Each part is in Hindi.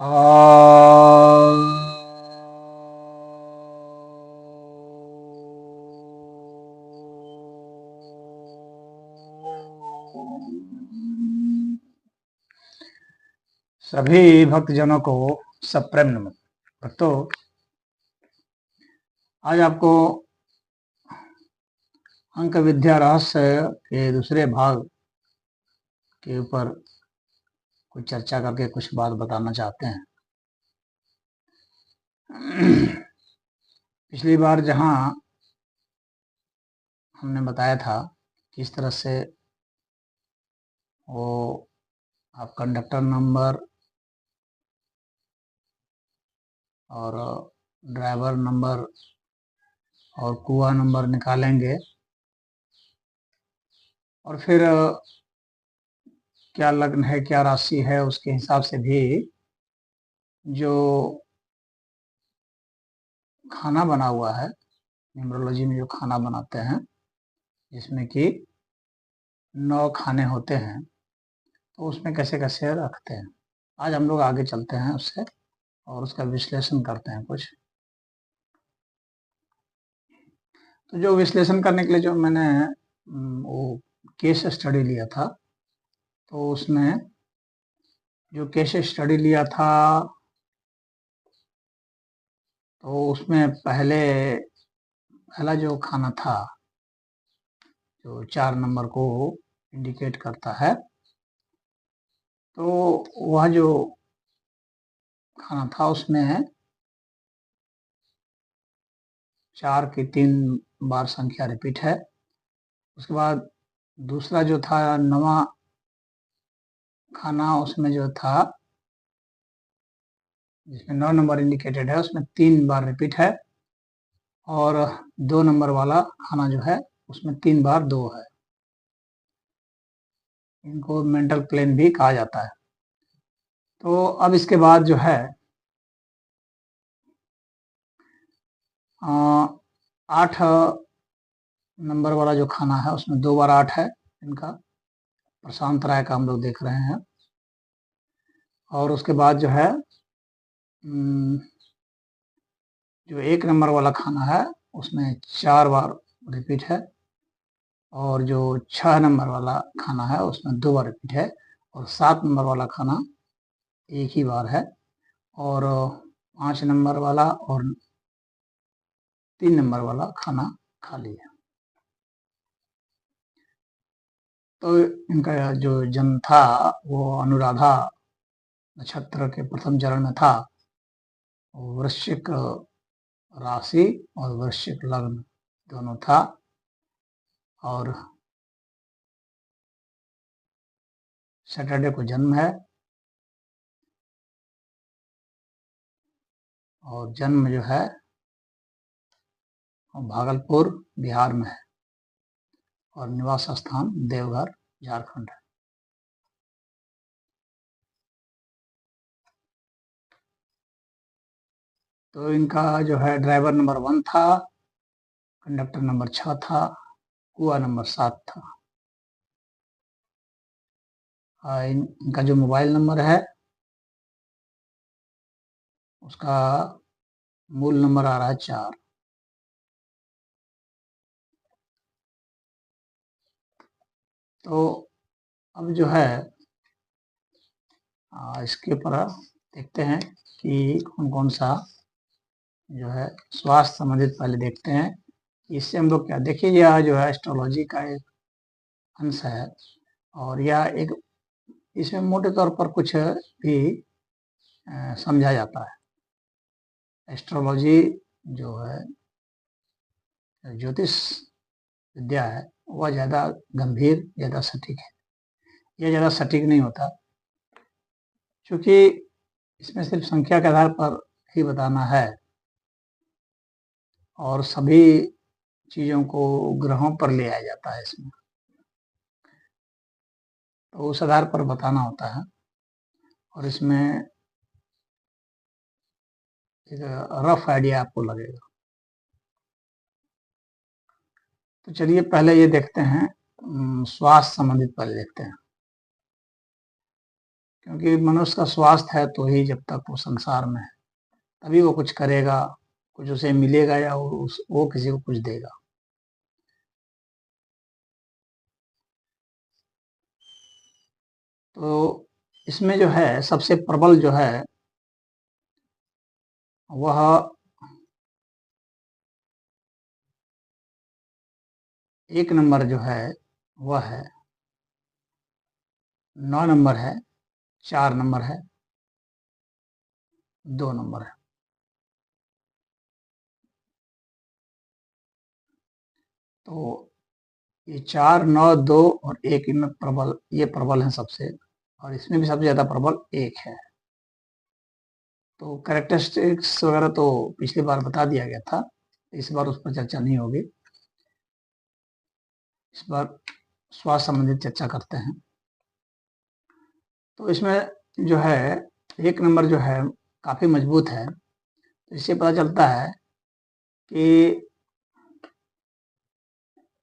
सभी भक्तजनों को सप्रेम नमन। भक्तों, आज आपको अंक विद्या रहस्य के दूसरे भाग के ऊपर कुछ चर्चा करके कुछ बात बताना चाहते हैं। पिछली बार जहां हमने बताया था किस तरह से वो आप कंडक्टर नंबर और ड्राइवर नंबर और कुआं नंबर निकालेंगे और फिर क्या लग्न है, क्या राशि है, उसके हिसाब से भी जो खाना बना हुआ है, न्यूमरोलॉजी में जो खाना बनाते हैं जिसमें कि 9 खाने होते हैं, तो उसमें कैसे कैसे रखते हैं। आज हम लोग आगे चलते हैं उससे और उसका विश्लेषण करते हैं कुछ। तो जो विश्लेषण करने के लिए जो मैंने वो केस स्टडी लिया था, तो उसमें जो केस स्टडी लिया था तो उसमें पहला जो खाना था जो 4 नंबर को इंडिकेट करता है, तो वह जो खाना था उसमें 4 की 3 बार संख्या रिपीट है। उसके बाद दूसरा जो था 9वां खाना, उसमें जो था जिसमें 9 नंबर इंडिकेटेड है उसमें 3 बार रिपीट है और 2 नंबर वाला खाना जो है उसमें 3 बार 2 है। इनको मेंटल प्लेन भी कहा जाता है। तो अब इसके बाद जो है 8 नंबर वाला जो खाना है उसमें 2 बार 8 है। इनका प्रशांत राय का हम लोग देख रहे हैं। और उसके बाद जो है जो 1 नंबर वाला खाना है उसमें 4 बार रिपीट है और जो 6 नंबर वाला खाना है उसमें 2 बार रिपीट है और 7 नंबर वाला खाना एक ही बार है और 5 नंबर वाला और 3 नंबर वाला खाना खाली है। तो इनका जो जन्म था वो अनुराधा नक्षत्र के प्रथम चरण में था। वृश्चिक राशि और वृश्चिक लग्न दोनों था और सैटरडे को जन्म है और जन्म जो है भागलपुर बिहार में है और निवास स्थान देवघर झारखंड है। तो इनका जो है ड्राइवर नंबर 1 था, कंडक्टर नंबर 6 था, कुआ नंबर 7 था। इनका जो मोबाइल नंबर है उसका मूल नंबर आ रहा है 4। तो अब जो है इसके ऊपर देखते हैं कि कौन कौन सा जो है स्वास्थ्य संबंधित पहले देखते हैं। इससे हम लोग क्या देखिए, यह जो है एस्ट्रोलॉजी का एक अंश है और यह एक इसमें मोटे तौर पर कुछ भी समझा जाता है। एस्ट्रोलॉजी जो है ज्योतिष विद्या है वह ज़्यादा गंभीर, ज़्यादा सटीक है। यह ज़्यादा सटीक नहीं होता क्योंकि इसमें सिर्फ संख्या के आधार पर ही बताना है और सभी चीज़ों को ग्रहों पर ले आया जाता है इसमें, तो उस आधार पर बताना होता है और इसमें एक रफ आइडिया आपको लगेगा। तो चलिए पहले ये देखते हैं, स्वास्थ्य संबंधित पहले देखते हैं क्योंकि मनुष्य का स्वास्थ्य है तो ही जब तक वो संसार में है तभी वो कुछ करेगा, कुछ उसे मिलेगा या वो किसी को कुछ देगा। तो इसमें जो है सबसे प्रबल जो है वह 1 नंबर जो है वह है, 9 नंबर है, 4 नंबर है, 2 नंबर है। तो ये 4, 9, 2 और 1 इनमें प्रबल, ये प्रबल है सबसे, और इसमें भी सबसे ज़्यादा प्रबल 1 है। तो कैरेक्टरिस्टिक्स वगैरह तो पिछली बार बता दिया गया था, इस बार उस पर चर्चा नहीं होगी। इस बार स्वास्थ्य संबंधित चर्चा करते हैं। तो इसमें जो है 1 नंबर जो है काफ़ी मजबूत है। तो इससे पता चलता है कि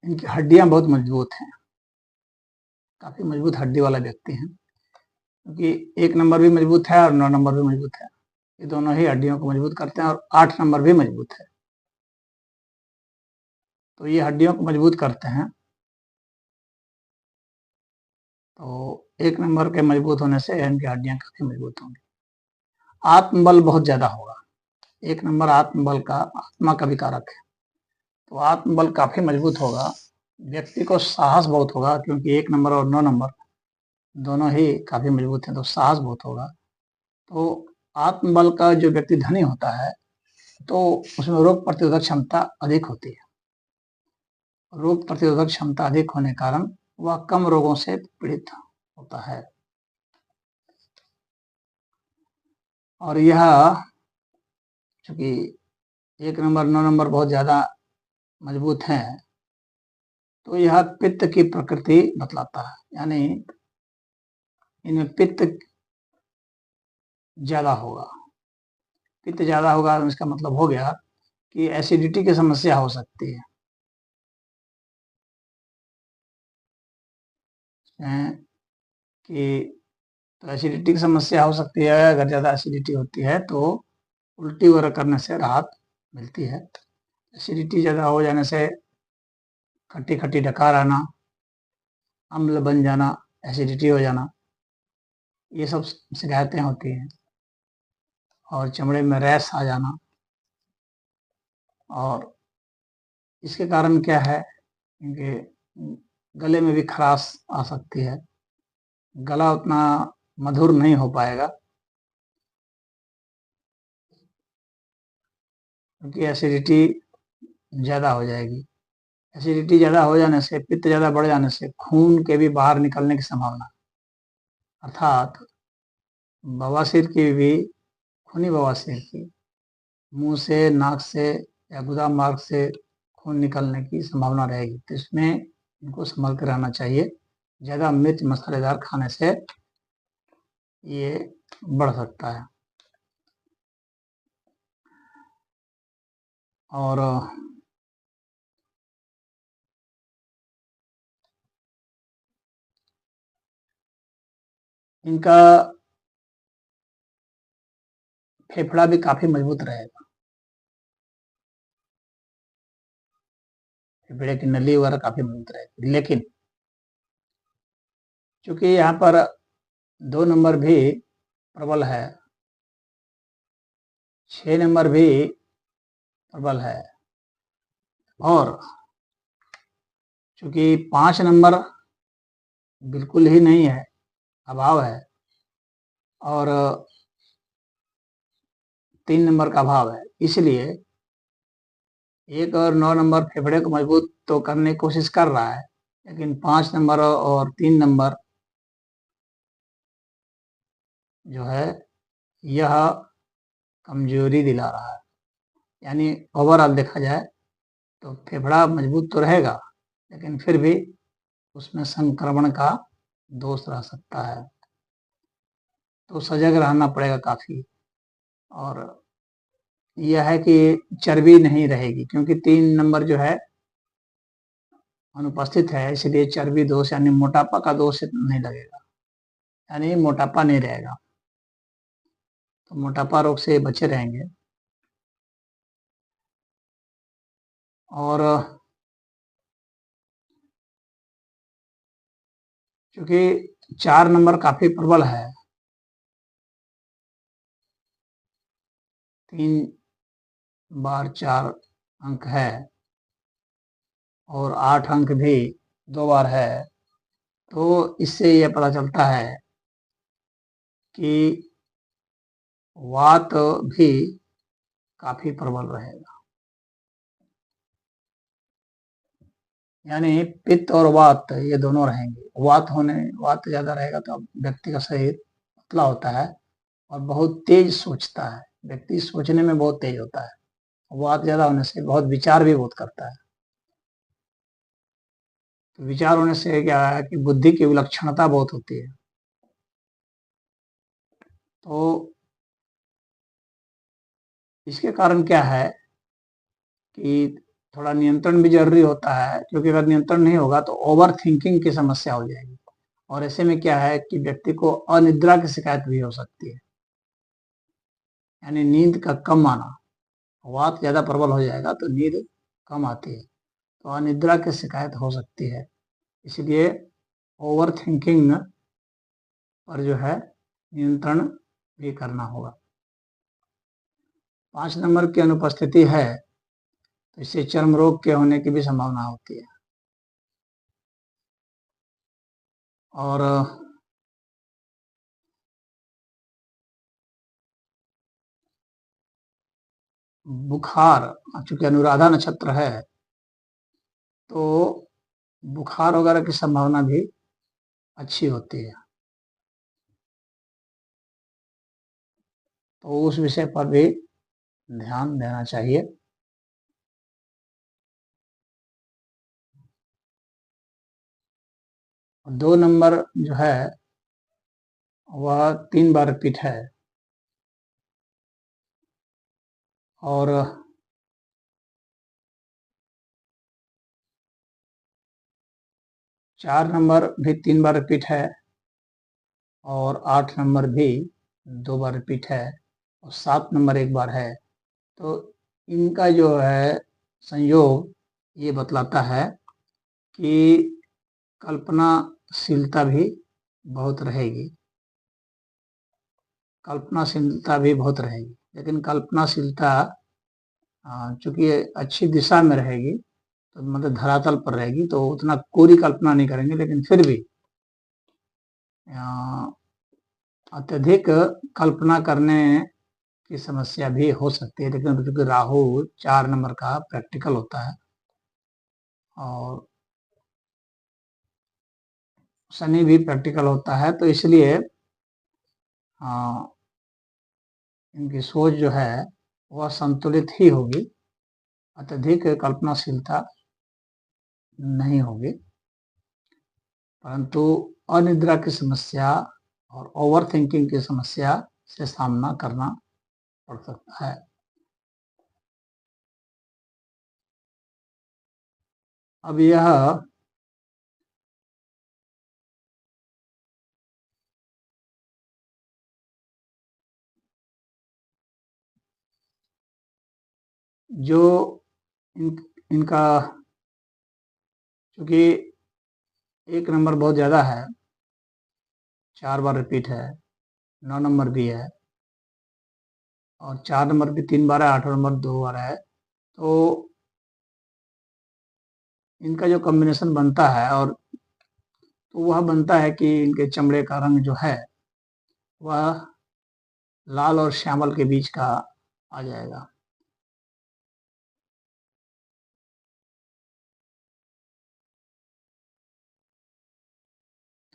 इनकी हड्डियां बहुत मजबूत हैं, काफ़ी मजबूत हड्डी वाला व्यक्ति है, क्योंकि 1 नंबर भी मजबूत है और 9 नंबर भी मजबूत है। ये दोनों ही हड्डियों को मजबूत करते हैं, और 8 नंबर भी मजबूत है। तो ये हड्डियों को मजबूत करते हैं। तो 1 नंबर के मजबूत होने से इनकी हड्डियां काफ़ी मजबूत होंगी। आत्मबल बहुत ज़्यादा होगा। 1 नंबर आत्मबल का, आत्मा का भी कारक है, तो आत्मबल काफ़ी मजबूत होगा। व्यक्ति को साहस बहुत होगा, क्योंकि 1 नंबर और 9 नंबर दोनों ही काफ़ी मजबूत हैं, तो साहस बहुत होगा। तो आत्मबल का जो व्यक्ति धनी होता है तो उसमें रोग प्रतिरोधक क्षमता अधिक होती है। रोग प्रतिरोधक क्षमता अधिक होने के कारण वह कम रोगों से पीड़ित होता है। और यह चूंकि 1 नंबर 9 नंबर बहुत ज़्यादा मजबूत हैं, तो यह पित्त की प्रकृति बतलाता है, यानी इनमें पित्त ज़्यादा होगा। पित्त ज़्यादा होगा इसका मतलब हो गया कि एसिडिटी की समस्या हो सकती है। कि तो एसिडिटी की समस्या हो सकती है। अगर ज़्यादा एसिडिटी होती है तो उल्टी वगैरह करने से राहत मिलती है। एसिडिटी ज़्यादा हो जाने से खट्टी खट्टी डकार आना, अम्ल बन जाना, एसिडिटी हो जाना, ये सब शिकायतें होती हैं। और चमड़े में रैश आ जाना, और इसके कारण क्या है, इनके गले में भी खराश आ सकती है, गला उतना मधुर नहीं हो पाएगा, क्योंकि एसिडिटी ज़्यादा हो जाएगी। एसिडिटी ज़्यादा हो जाने से, पित्त ज़्यादा बढ़ जाने से खून के भी बाहर निकलने की संभावना, अर्थात बवासीर की भी, खूनी बवासीर की, मुंह से, नाक से या गुदा मार्ग से खून निकलने की संभावना रहेगी। तो इसमें इनको संभल कर रहना चाहिए। ज़्यादा मिर्च मसालेदार खाने से ये बढ़ सकता है। और इनका फेफड़ा भी काफ़ी मजबूत रहेगा, फेफड़े की नली वगैरह काफ़ी मजबूत रहेगी। लेकिन चूंकि यहाँ पर 2 नंबर भी प्रबल है, 6 नंबर भी प्रबल है, और चूंकि 5 नंबर बिल्कुल ही नहीं है, अभाव है, और 3 नंबर का अभाव है, इसलिए 1 और 9 नंबर फेफड़े को मजबूत तो करने की कोशिश कर रहा है, लेकिन 5 नंबर और 3 नंबर जो है यह कमजोरी दिला रहा है। यानी ओवरऑल देखा जाए तो फेफड़ा मजबूत तो रहेगा, लेकिन फिर भी उसमें संक्रमण का दोष रह सकता है, तो सजग रहना पड़ेगा काफ़ी। और यह है कि चर्बी नहीं रहेगी, क्योंकि 3 नंबर जो है अनुपस्थित है, इसलिए चर्बी दोष यानी मोटापा का दोष नहीं लगेगा। यानी मोटापा नहीं रहेगा, तो मोटापा रोग से बचे रहेंगे। और क्योंकि 4 नंबर काफी प्रबल है, 3 बार 4 अंक है और 8 अंक भी 2 बार है, तो इससे यह पता चलता है कि वात भी काफी प्रबल रहेगा। यानी पित्त और वात ये दोनों रहेंगे। वात ज्यादा रहेगा तो व्यक्ति का शरीर पतला होता है और बहुत तेज सोचता है, व्यक्ति सोचने में बहुत तेज होता है। वात ज्यादा होने से बहुत विचार भी बहुत करता है। तो विचार होने से क्या है कि बुद्धि की विलक्षणता बहुत होती है। तो इसके कारण क्या है कि थोड़ा नियंत्रण भी जरूरी होता है, क्योंकि अगर नियंत्रण नहीं होगा तो ओवर थिंकिंग की समस्या हो जाएगी। और ऐसे में क्या है कि व्यक्ति को अनिद्रा की शिकायत भी हो सकती है, यानी नींद का कम आना। वात ज्यादा प्रबल हो जाएगा तो नींद कम आती है, तो अनिद्रा की शिकायत हो सकती है। इसलिए ओवर थिंकिंग पर जो है नियंत्रण भी करना होगा। 5 नंबर की अनुपस्थिति है तो इससे चर्म रोग के होने की भी संभावना होती है। और बुखार, चूंकि अनुराधा नक्षत्र है तो बुखार वगैरह की संभावना भी अच्छी होती है, तो उस विषय पर भी ध्यान देना चाहिए। और 2 नंबर जो है वह 3 बार रिपीट है। और 4 नंबर भी 3 बार रिपीट है और 8 नंबर भी 2 बार रिपीट है और 7 नंबर 1 बार है। तो इनका जो है संयोग ये बतलाता है कि कल्पनाशीलता भी बहुत रहेगी, कल्पनाशीलता भी बहुत रहेगी। लेकिन कल्पनाशीलता चूंकि अच्छी दिशा में रहेगी तो मतलब धरातल पर रहेगी, तो उतना कोरी कल्पना नहीं करेंगे, लेकिन फिर भी अत्यधिक कल्पना करने की समस्या भी हो सकती है। लेकिन क्योंकि राहु 4 नंबर का प्रैक्टिकल होता है और शनि भी प्रैक्टिकल होता है, तो इसलिए इनकी सोच जो है वह संतुलित ही होगी, अत्यधिक कल्पनाशीलता नहीं होगी। परंतु अनिद्रा की समस्या और ओवर थिंकिंग की समस्या से सामना करना पड़ सकता है। अब यह जो इनका क्योंकि 1 नंबर बहुत ज्यादा है, 4 बार रिपीट है, 9 नंबर भी है और 4 नंबर भी 3 बार है, 8 नंबर 2 बार है, तो इनका जो कॉम्बिनेशन बनता है और तो वह बनता है कि इनके चमड़े का रंग जो है वह लाल और श्यामल के बीच का आ जाएगा।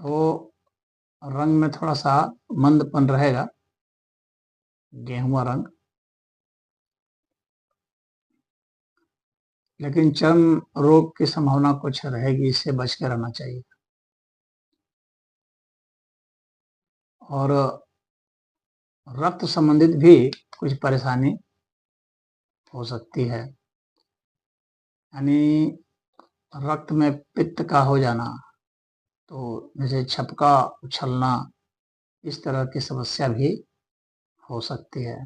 तो रंग में थोड़ा सा मंदपन रहेगा, गेहुआ रंग, लेकिन चर्म रोग की संभावना कुछ रहेगी, इससे बच के रहना चाहिए। और रक्त संबंधित भी कुछ परेशानी हो सकती है, यानी रक्त में पित्त का हो जाना, तो जैसे छपका उछलना इस तरह की समस्या भी हो सकती है।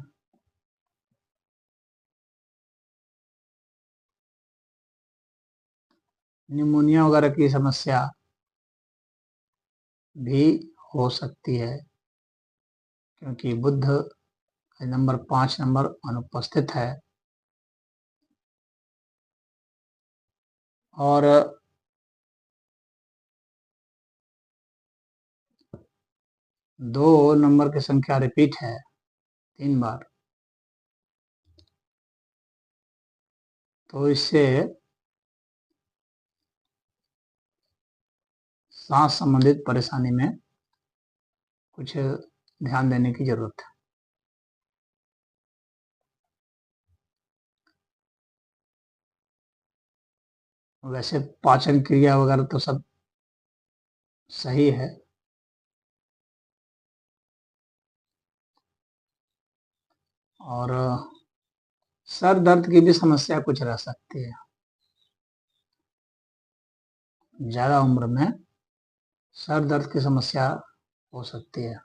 निमोनिया वगैरह की समस्या भी हो सकती है, क्योंकि बुध नंबर 5 नंबर अनुपस्थित है और 2 नंबर की संख्या रिपीट है 3 बार, तो इससे सांस संबंधित परेशानी में कुछ ध्यान देने की जरूरत है। वैसे पाचन क्रिया वगैरह तो सब सही है, और सर दर्द की भी समस्या कुछ रह सकती है। ज्यादा उम्र में सर दर्द की समस्या हो सकती है,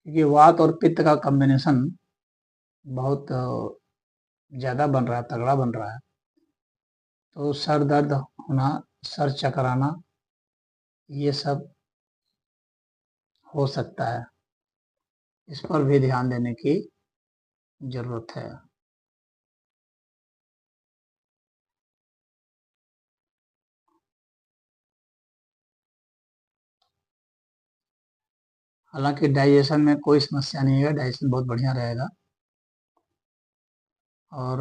क्योंकि वात और पित्त का कॉम्बिनेशन बहुत ज्यादा बन रहा है, तगड़ा बन रहा है, तो सर दर्द होना, सर चक्कर आना, ये सब हो सकता है। इस पर भी ध्यान देने की जरूरत है। हालांकि डाइजेशन में कोई समस्या नहीं है, डाइजेशन बहुत बढ़िया रहेगा, और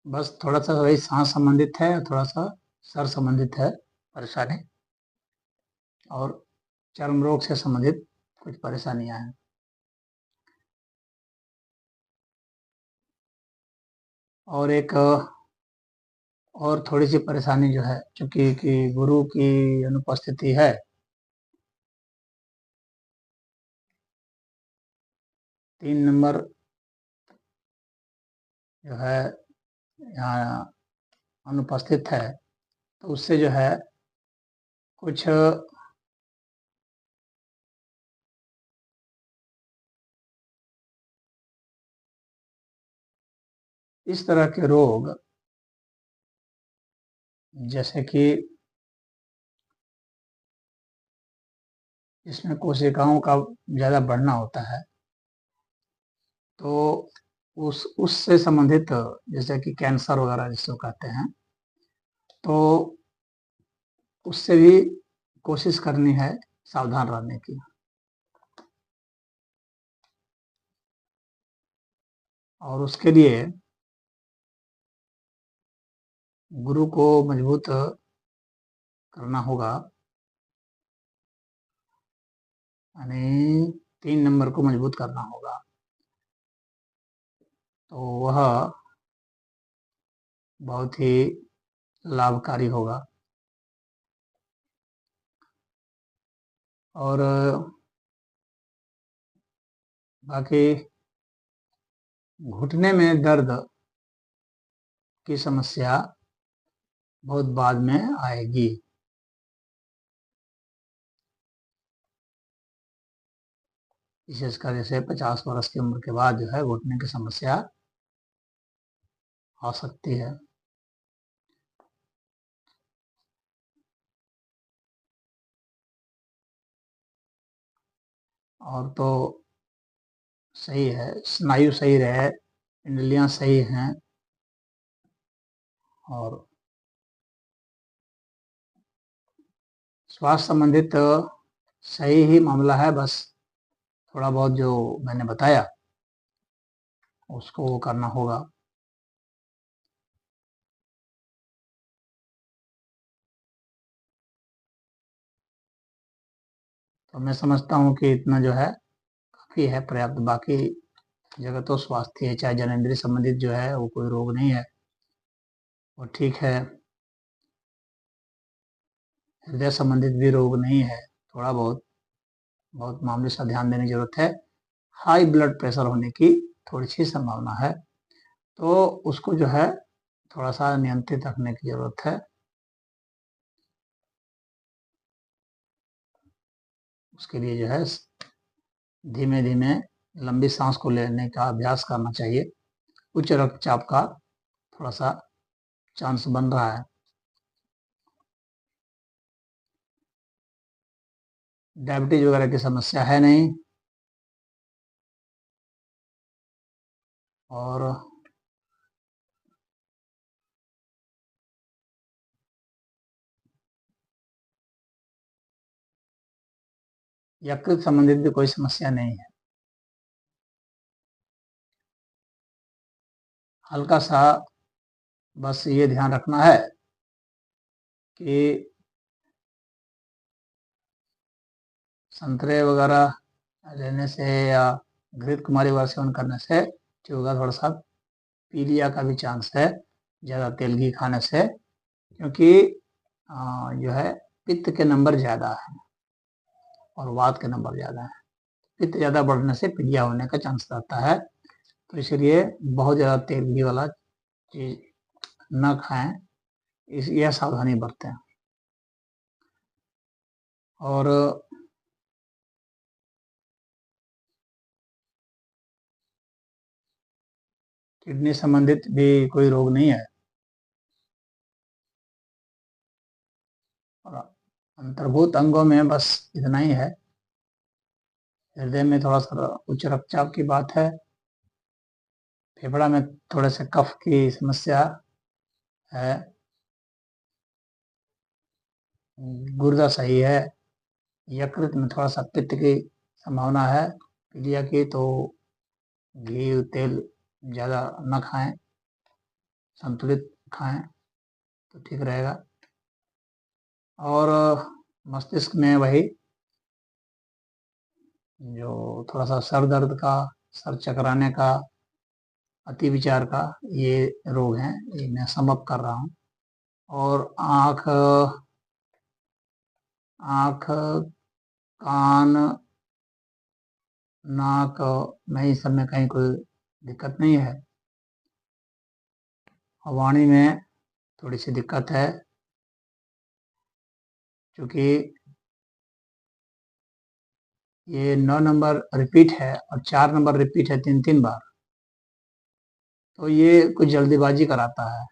बस थोड़ा सा वही सांस संबंधित है, थोड़ा सा सर संबंधित है परेशानी, और चर्म रोग से संबंधित कुछ परेशानियां हैं। और एक और थोड़ी सी परेशानी जो है, चूंकि कि गुरु की अनुपस्थिति है, 3 नंबर जो है यहाँ अनुपस्थित है, तो उससे जो है कुछ इस तरह के रोग, जैसे कि इसमें कोशिकाओं का ज़्यादा बढ़ना होता है, तो उससे संबंधित, जैसे कि कैंसर वगैरह जिसको कहते हैं, तो उससे भी कोशिश करनी है सावधान रहने की। और उसके लिए गुरु को मजबूत करना होगा, यानी 3 नंबर को मजबूत करना होगा, तो वह बहुत ही लाभकारी होगा। और बाकी घुटने में दर्द की समस्या बहुत बाद में आएगी। विशेषकर जैसे 50 वर्ष की उम्र के बाद जो है घुटने की समस्या आ सकती है। और तो सही है, स्नायु सही रहे, पिंडलियां सही हैं, और स्वास्थ्य संबंधित सही ही मामला है, बस थोड़ा बहुत जो मैंने बताया उसको वो करना होगा। तो मैं समझता हूँ कि इतना जो है काफी है, पर्याप्त। बाकी जगह तो स्वास्थ्य है, चाहे जननेंद्रिय संबंधित जो है वो कोई रोग नहीं है, वो ठीक है। हृदय संबंधित भी रोग नहीं है, थोड़ा बहुत बहुत मामूली सा ध्यान देने की जरूरत है। हाई ब्लड प्रेशर होने की थोड़ी सी संभावना है, तो उसको जो है थोड़ा सा नियंत्रित रखने की जरूरत है। उसके लिए जो है धीमे धीमे लंबी सांस को लेने का अभ्यास करना चाहिए। उच्च रक्तचाप का थोड़ा सा चांस बन रहा है। डायबिटीज वगैरह की समस्या है नहीं, और यकृत संबंधित भी कोई समस्या नहीं है। हल्का सा बस ये ध्यान रखना है कि संतरे वगैरह लेने से या घृत कुमारी वगैरह सेवन करने से होगा, थोड़ा सा पीलिया का भी चांस है ज़्यादा तेल घी खाने से, क्योंकि जो है पित्त के नंबर ज़्यादा है और वात के नंबर ज़्यादा है। पित्त ज़्यादा बढ़ने से पीलिया होने का चांस रहता है, तो इसलिए बहुत ज़्यादा तेल घी वाला चीज़ न खाएं, यह सावधानी बरतें। और किडनी संबंधित भी कोई रोग नहीं है, और अंतर्भूत अंगों में बस इतना ही है। हृदय में थोड़ा सा उच्च रक्तचाप की बात है, फेफड़ा में थोड़े से कफ की समस्या है, गुर्दा सही है, यकृत में थोड़ा सा पित्त की संभावना है, पीलिया की, तो घी तेल ज़्यादा न खाएं, संतुलित खाएं तो ठीक रहेगा। और मस्तिष्क में वही जो थोड़ा सा सर दर्द का, सर चकराने का, अति विचार का, ये रोग हैं, ये मैं समअप कर रहा हूँ। और आँख, कान, नाक में इस सब में कहीं कोई दिक्कत नहीं है। वाणी में थोड़ी सी दिक्कत है, क्योंकि ये 9 नंबर रिपीट है और 4 नंबर रिपीट है 3-3 बार, तो ये कुछ जल्दीबाजी कराता है,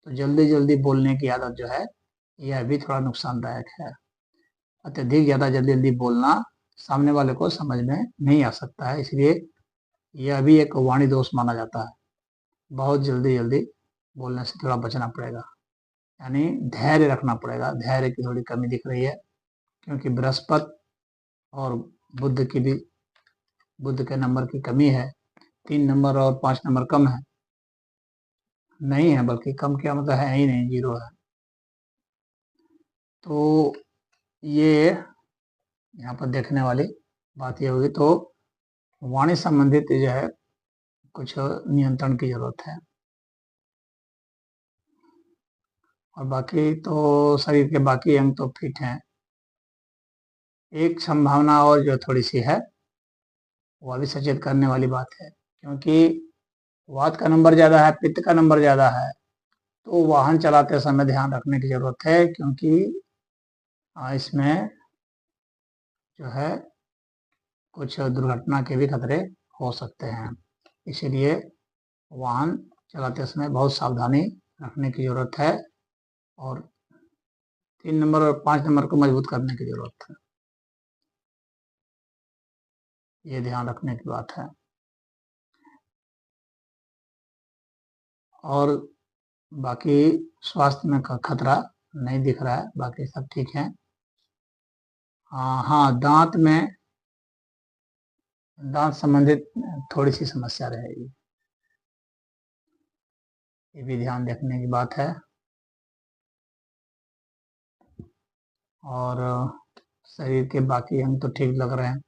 तो जल्दी जल्दी बोलने की आदत जो है यह भी थोड़ा नुकसानदायक है। अत्यधिक ज़्यादा जल्दी जल्दी बोलना सामने वाले को समझ में नहीं आ सकता है, इसलिए यह भी एक वाणी दोष माना जाता है। बहुत जल्दी जल्दी बोलने से थोड़ा बचना पड़ेगा, यानी धैर्य रखना पड़ेगा। धैर्य की थोड़ी कमी दिख रही है, क्योंकि बृहस्पति और बुध की भी, बुध के नंबर की कमी है। 3 नंबर और 5 नंबर कम है, नहीं है, बल्कि कम क्या मतलब है ही नहीं, 0 है। तो ये यहाँ पर देखने वाली बात ये होगी। तो वाणी संबंधित जो है कुछ नियंत्रण की जरूरत है, और बाकी तो शरीर के बाकी अंग तो फिट हैं। एक संभावना और जो थोड़ी सी है, वह भी सचेत करने वाली बात है, क्योंकि वात का नंबर ज़्यादा है, पित्त का नंबर ज़्यादा है, तो वाहन चलाते समय ध्यान रखने की ज़रूरत है, क्योंकि इसमें जो है कुछ दुर्घटना के भी खतरे हो सकते हैं। इसीलिए वाहन चलाते समय बहुत सावधानी रखने की ज़रूरत है, और 3 नंबर और 5 नंबर को मजबूत करने की ज़रूरत है, ये ध्यान रखने की बात है। और बाकी स्वास्थ्य में खतरा नहीं दिख रहा है, बाकी सब ठीक है। हाँ, दांत संबंधित थोड़ी सी समस्या रहेगी, ये भी ध्यान रखने की बात है। और शरीर के बाकी अंग तो ठीक लग रहे हैं।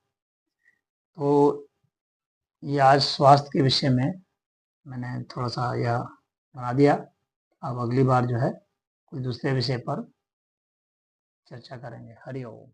तो ये आज स्वास्थ्य के विषय में मैंने थोड़ा सा यह बना दिया। अब अगली बार जो है कोई दूसरे विषय पर चर्चा करेंगे। हरि ओम।